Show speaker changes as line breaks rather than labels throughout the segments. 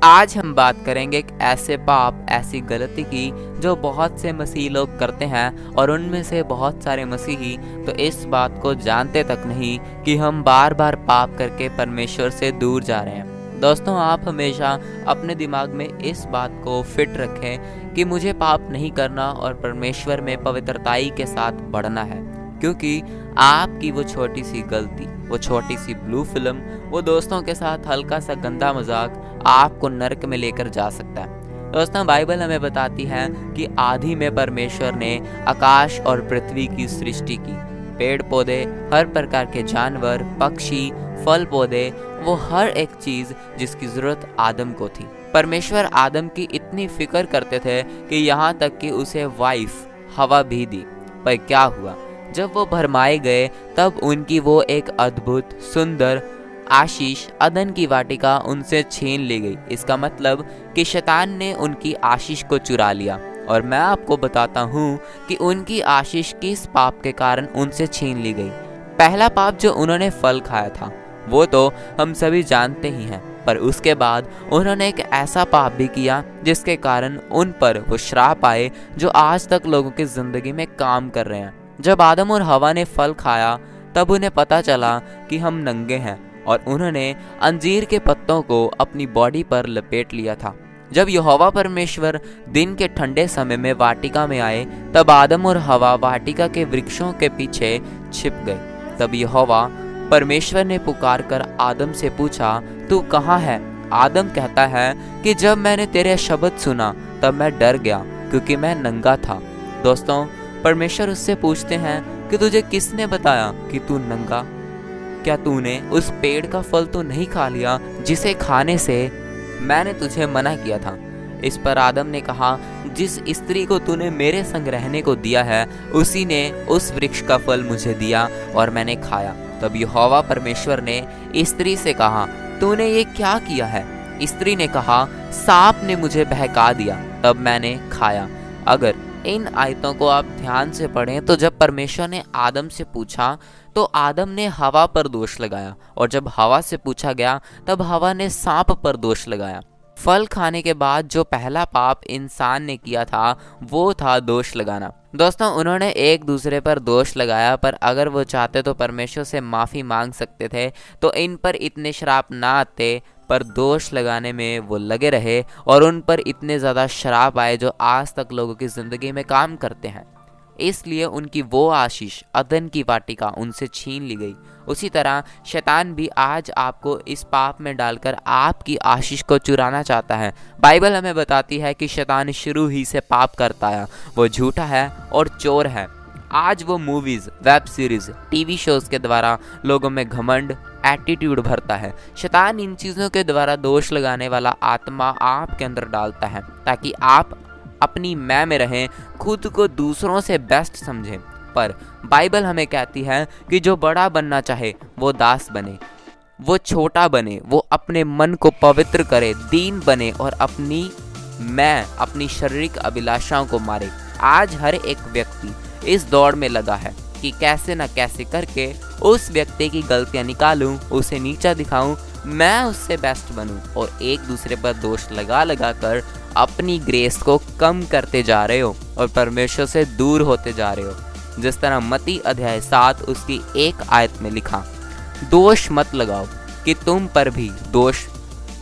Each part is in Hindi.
आज हम बात करेंगे एक ऐसे पाप, ऐसी गलती की जो बहुत से मसीही लोग करते हैं और उनमें से बहुत सारे मसीही तो इस बात को जानते तक नहीं कि हम बार बार पाप करके परमेश्वर से दूर जा रहे हैं। दोस्तों, आप हमेशा अपने दिमाग में इस बात को फिट रखें कि मुझे पाप नहीं करना और परमेश्वर में पवित्रताई के साथ बढ़ना है, क्योंकि आपकी वो छोटी सी गलती, वो छोटी सी ब्लू फिल्म, वो दोस्तों के साथ हल्का सा गंदा मजाक आपको नरक में लेकर जा सकता है। दोस्तों, बाइबल हमें बताती है कि आदि में परमेश्वर ने आकाश और पृथ्वी की सृष्टि की। पेड़ पौधे, हर प्रकार के जानवर, पक्षी, फल पौधे, वो हर एक चीज जिसकी जरूरत आदम को थी। परमेश्वर आदम की इतनी फिक्र करते थे कि यहाँ तक कि उसे वाइफ हवा भी दी। पर क्या हुआ? जब वो भरमाए गए तब उनकी वो एक अद्भुत सुंदर आशीष, अदन की वाटिका उनसे छीन ली गई। इसका मतलब कि शैतान ने उनकी आशीष को चुरा लिया। और मैं आपको बताता हूँ कि उनकी आशीष किस पाप के कारण उनसे छीन ली गई। पहला पाप जो उन्होंने फल खाया था वो तो हम सभी जानते ही हैं, पर उसके बाद उन्होंने एक ऐसा पाप भी किया जिसके कारण उन पर वो श्राप आए जो आज तक लोगों की जिंदगी में काम कर रहे हैं। जब आदम और हवा ने फल खाया तब उन्हें पता चला कि हम नंगे हैं और उन्होंने अंजीर के पत्तों को अपनी बॉडी पर लपेट लिया था। जब यहोवा परमेश्वर दिन के ठंडे समय में वाटिका में आए तब आदम और हवा वाटिका के वृक्षों के पीछे छिप गए। तब यहोवा परमेश्वर ने पुकार कर आदम से पूछा, तू कहाँ है? आदम कहता है कि जब मैंने तेरे शब्द सुना तब मैं डर गया क्योंकि मैं नंगा था। दोस्तों, परमेश्वर उससे पूछते हैं कि तुझे किसने बताया कि तू नंगा? क्या तूने उस पेड़ का फल तो नहीं खा लिया जिसे खाने से मैंने तुझे मना किया था? इस पर आदम ने कहा, जिस स्त्री को तूने मेरे संग रहने को दिया है उसी ने उस वृक्ष का फल मुझे दिया और मैंने खाया। तब यहोवा परमेश्वर ने स्त्री से कहा, तूने ये क्या किया है? स्त्री ने कहा, सांप ने मुझे बहका दिया तब मैंने खाया। अगर इन आयतों को आप ध्यान से पढ़ें तो जब परमेश्वर ने आदम से पूछा तो आदम ने हवा पर दोष लगाया, और जब हवा से पूछा गया तब हवा ने सांप पर दोष लगाया। फल खाने के बाद जो पहला पाप इंसान ने किया था वो था दोष लगाना। दोस्तों, उन्होंने एक दूसरे पर दोष लगाया, पर अगर वो चाहते तो परमेश्वर से माफ़ी मांग सकते थे, तो इन पर इतने श्राप ना आते, पर दोष लगाने में वो लगे रहे और उन पर इतने ज़्यादा श्राप आए जो आज तक लोगों की ज़िंदगी में काम करते हैं। इसलिए उनकी वो आशीष, अदन की वाटिका, उनसे छीन ली गई। उसी तरह शैतान भी आज आपको इस पाप में डालकर आपकी आशीष को चुराना चाहता है। बाइबल हमें बताती है कि शैतान शुरू ही से पाप करता है, वो झूठा है और चोर है। आज वो movies, web series, TV shows के द्वारा लोगों में घमंड, एटीट्यूड भरता है। शैतान इन चीज़ों के द्वारा दोष लगाने वाला आत्मा आपके अंदर डालता है ताकि आप अपनी मैं में रहें, खुद को दूसरों से बेस्ट समझें। पर बाइबल हमें कहती है कि जो बड़ा बनना चाहे वो दास बने, वो छोटा बने, वो अपने मन को पवित्र करे, दीन बने और अपनी शारीरिक अभिलाषाओं को मारे। आज हर एक व्यक्ति इस दौड़ में लगा है कि कैसे न कैसे करके उस व्यक्ति की गलतियां निकालूं, उसे नीचा दिखाऊं, मैं उससे बेस्ट बनूं, और एक दूसरे पर दोष लगा कर अपनी ग्रेस को कम करते जा रहे हो और परमेश्वर से दूर होते जा रहे हो। जिस तरह मत्ती अध्याय 7 उसकी 1 आयत में लिखा, दोष मत लगाओ कि तुम पर भी दोष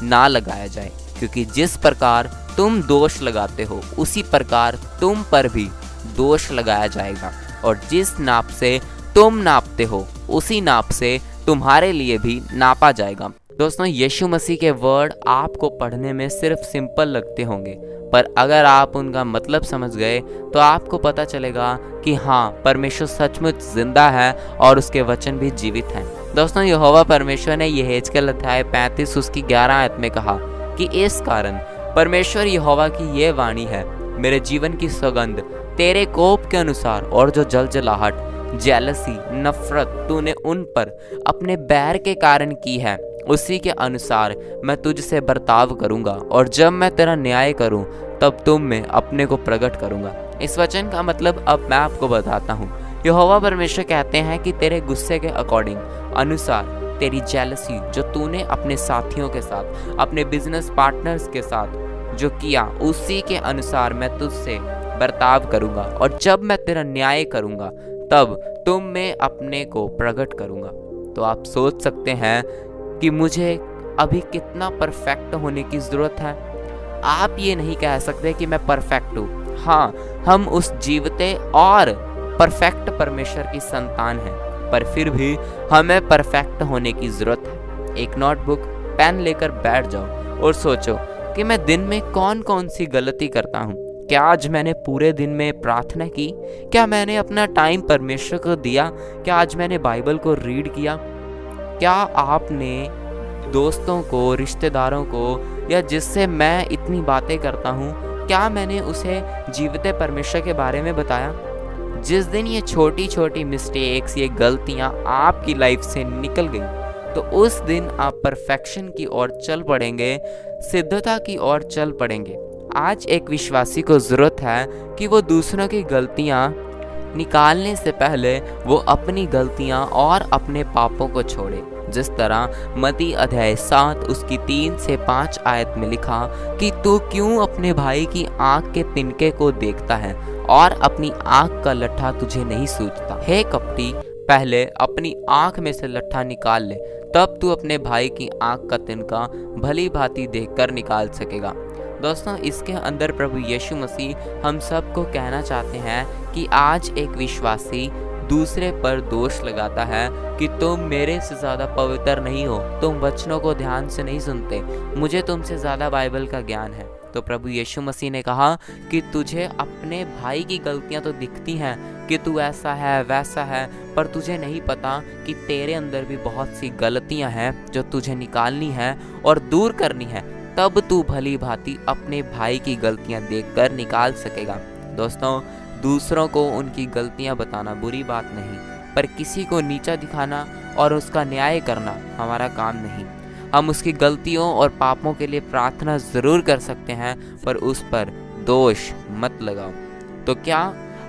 ना लगाया जाए, क्योंकि जिस प्रकार तुम दोष लगाते हो उसी प्रकार तुम पर भी दोष लगाया जाएगा, और जिस नाप से तुम नापते हो उसी नाप से तुम्हारे लिए भी नापा जाएगा। दोस्तों, यीशु मसीह के वर्ड आपको पढ़ने में सिर्फ सिंपल लगते होंगे, पर अगर आप उनका मतलब समझ गए तो आपको पता चलेगा कि हाँ, परमेश्वर सचमुच जिंदा है और उसके वचन भी जीवित हैं। दोस्तों, यहोवा परमेश्वर ने यहेजकेल अध्याय 35 उसकी 11 आयत में कहा कि इस कारण परमेश्वर यहोवा की ये वाणी है, मेरे जीवन की सौगंध तेरे कोप के अनुसार और जो जलजलाहट, जेलसी, नफरत तूने उन पर अपने बैर के कारण की है, उसी के अनुसार मैं तुझसे बर्ताव करूंगा, और जब मैं तेरा न्याय करूं तब तुम में अपने को प्रकट करूंगा। इस वचन का मतलब अब मैं आपको बताता हूं। यहोवा परमेश्वर कहते हैं कि तेरे गुस्से के अनुसार तेरी जेलसी जो तूने अपने साथियों के साथ, अपने बिजनेस पार्टनर्स के साथ जो किया, उसी के अनुसार मैं तुझसे बर्ताव करूंगा। और जब मैं तेरा न्याय करूंगा तब तुम में अपने को प्रकट करूंगा। तो आप सोच सकते हैं कि मुझे अभी कितना परफेक्ट होने की ज़रूरत है। आप ये नहीं कह सकते कि मैं परफेक्ट हूँ। हाँ, हम उस जीवते और परफेक्ट परमेश्वर की संतान हैं, पर फिर भी हमें परफेक्ट होने की ज़रूरत है। एक नोटबुक पेन लेकर बैठ जाओ और सोचो कि मैं दिन में कौन कौन सी गलती करता हूँ। क्या आज मैंने पूरे दिन में प्रार्थना की? क्या मैंने अपना टाइम परमेश्वर को दिया? क्या आज मैंने बाइबल को रीड किया? क्या आपने दोस्तों को, रिश्तेदारों को, या जिससे मैं इतनी बातें करता हूँ, क्या मैंने उसे जीवते परमेश्वर के बारे में बताया? जिस दिन ये छोटी छोटी मिस्टेक्स, ये गलतियाँ आपकी लाइफ से निकल गई, तो उस दिन आप परफेक्शन की ओर चल पड़ेंगे, सिद्धता की ओर चल पड़ेंगे। आज एक विश्वासी को ज़रूरत है कि वो दूसरों की गलतियाँ निकालने से पहले वो अपनी गलतियाँ और अपने पापों को छोड़े। जिस तरह मत्ती अध्याय 7 उसकी 3 से 5 आयत में लिखा कि तू क्यों अपने भाई की आँख के तिनके को देखता है और अपनी आँख का लट्ठा तुझे नहीं सूझता। हे कपटी, पहले अपनी आँख में से लट्ठा निकाल ले, तब तू अपने भाई की आँख का तिनका भली भांति देखकर निकाल सकेगा। दोस्तों, इसके अंदर प्रभु यीशु मसीह हम सबको कहना चाहते हैं कि आज एक विश्वासी दूसरे पर दोष लगाता है कि तुम मेरे से ज़्यादा पवित्र नहीं हो, तुम वचनों को ध्यान से नहीं सुनते, मुझे तुमसे ज़्यादा बाइबल का ज्ञान है। तो प्रभु यीशु मसीह ने कहा कि तुझे अपने भाई की गलतियां तो दिखती हैं कि तू ऐसा है वैसा है, पर तुझे नहीं पता कि तेरे अंदर भी बहुत सी गलतियां हैं जो तुझे निकालनी है और दूर करनी है। तब तू भली भांति अपने भाई की गलतियां देखकर निकाल सकेगा। दोस्तों, दूसरों को उनकी गलतियां बताना बुरी बात नहीं, पर किसी को नीचा दिखाना और उसका न्याय करना हमारा काम नहीं। हम उसकी गलतियों और पापों के लिए प्रार्थना ज़रूर कर सकते हैं, पर उस पर दोष मत लगाओ। तो क्या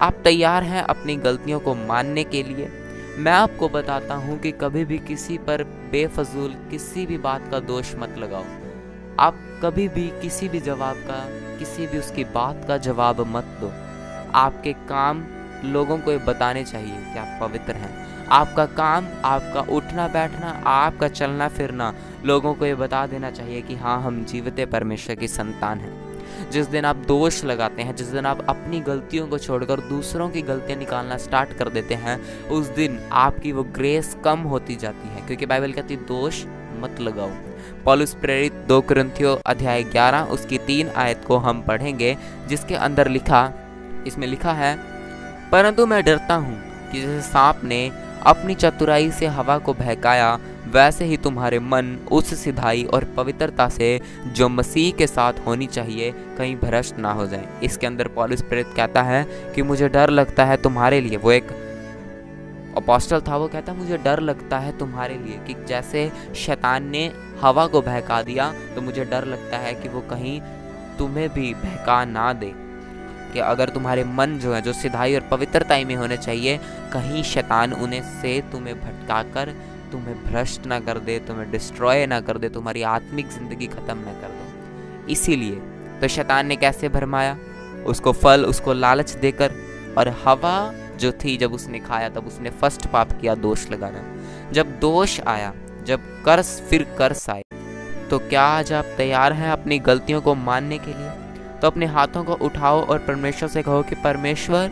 आप तैयार हैं अपनी गलतियों को मानने के लिए? मैं आपको बताता हूँ कि कभी भी किसी पर बेफजूल किसी भी बात का दोष मत लगाओ। आप कभी भी किसी भी जवाब का, किसी भी उसकी बात का जवाब मत दो। आपके काम लोगों को ये बताने चाहिए कि आप पवित्र हैं। आपका काम, आपका उठना बैठना, आपका चलना फिरना लोगों को ये बता देना चाहिए कि हाँ, हम जीवते परमेश्वर की संतान हैं। जिस दिन आप दोष लगाते हैं, जिस दिन आप अपनी गलतियों को छोड़कर दूसरों की गलतियां निकालना स्टार्ट कर देते हैं, उस दिन आपकी वो ग्रेस कम होती जाती है, क्योंकि बाइबल कहती है दोष मत लगाओ। पौलुस प्रेरित 2 कुरिन्थियों अध्याय 11 उसकी 3 आयत को हम पढ़ेंगे, जिसके अंदर इसमें लिखा है, परंतु मैं डरता हूँ कि जैसे सांप ने अपनी चतुराई से हवा को बहकाया, वैसे ही तुम्हारे मन उस सिधाई और पवित्रता से जो मसीह के साथ होनी चाहिए कहीं भ्रष्ट ना हो जाए। इसके अंदर पौलुस प्रेरित कहता है कि मुझे डर लगता है तुम्हारे लिए। वो एक अपोस्टल था, वो कहता है मुझे डर लगता है तुम्हारे लिए कि जैसे शैतान ने हवा को बहका दिया, तो मुझे डर लगता है कि वो कहीं तुम्हें भी बहका ना दे, कि अगर तुम्हारे मन जो है, जो सिधाई और पवित्रता में होने चाहिए, कहीं शैतान उन्हें से तुम्हें भटकाकर तुम्हें भ्रष्ट ना कर दे, तुम्हें डिस्ट्रॉय ना कर दे, तुम्हारी आत्मिक जिंदगी खत्म ना कर दे। इसीलिए तो शैतान ने कैसे भरमाया? उसको फल, उसको लालच देकर, और हवा जो थी जब उसने खाया तब उसने फर्स्ट पाप किया, दोष लगाना। जब दोष आया, जब कर्स फिर कर्स आए, तो क्या आज आप तैयार हैं अपनी गलतियों को मानने के लिए? तो अपने हाथों को उठाओ और परमेश्वर से कहो कि परमेश्वर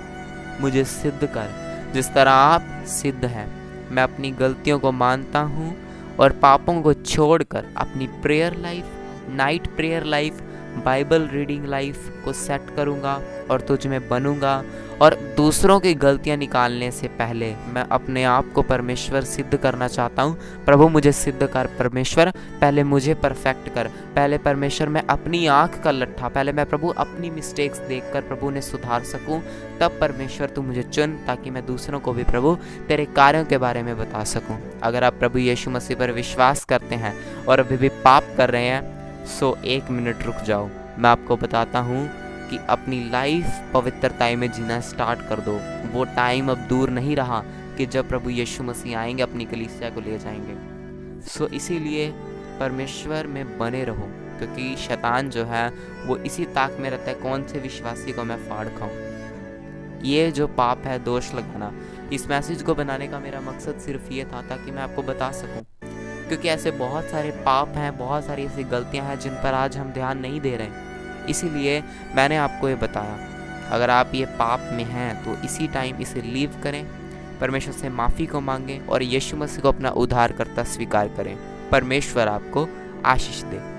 मुझे सिद्ध कर, जिस तरह आप सिद्ध हैं। मैं अपनी गलतियों को मानता हूँ और पापों को छोड़कर अपनी prayer life, night prayer life, Bible reading life को सेट करूँगा और तुझ में बनूँगा। और दूसरों की गलतियाँ निकालने से पहले मैं अपने आप को परमेश्वर सिद्ध करना चाहता हूँ। प्रभु मुझे सिद्ध कर, परमेश्वर पहले मुझे परफेक्ट कर, पहले परमेश्वर मैं अपनी आँख का लट्ठा, पहले मैं प्रभु अपनी मिस्टेक्स देखकर प्रभु ने सुधार सकूँ। तब परमेश्वर तू मुझे चुन, ताकि मैं दूसरों को भी प्रभु तेरे कार्यों के बारे में बता सकूँ। अगर आप प्रभु यीशु मसीह पर विश्वास करते हैं और अभी भी पाप कर रहे हैं, सो 1 मिनट रुक जाओ। मैं आपको बताता हूँ कि अपनी लाइफ पवित्रता में जीना स्टार्ट कर दो। वो टाइम अब दूर नहीं रहा कि जब प्रभु यीशु मसीह आएंगे, अपनी कलीसिया को ले जाएंगे। सो इसीलिए परमेश्वर में बने रहो, क्योंकि शैतान जो है वो इसी ताक में रहता है कौन से विश्वासी को मैं फाड़ खाऊं। ये जो पाप है, दोष लगाना, इस मैसेज को बनाने का मेरा मकसद सिर्फ ये था ताकि मैं आपको बता सकूं, क्योंकि ऐसे बहुत सारे पाप हैं, बहुत सारी ऐसी गलतियां हैं जिन पर आज हम ध्यान नहीं दे रहे। इसीलिए मैंने आपको ये बताया, अगर आप ये पाप में हैं तो इसी टाइम इसे लीव करें, परमेश्वर से माफ़ी को मांगें और यीशु मसीह को अपना उद्धारकर्ता स्वीकार करें। परमेश्वर आपको आशीष दे।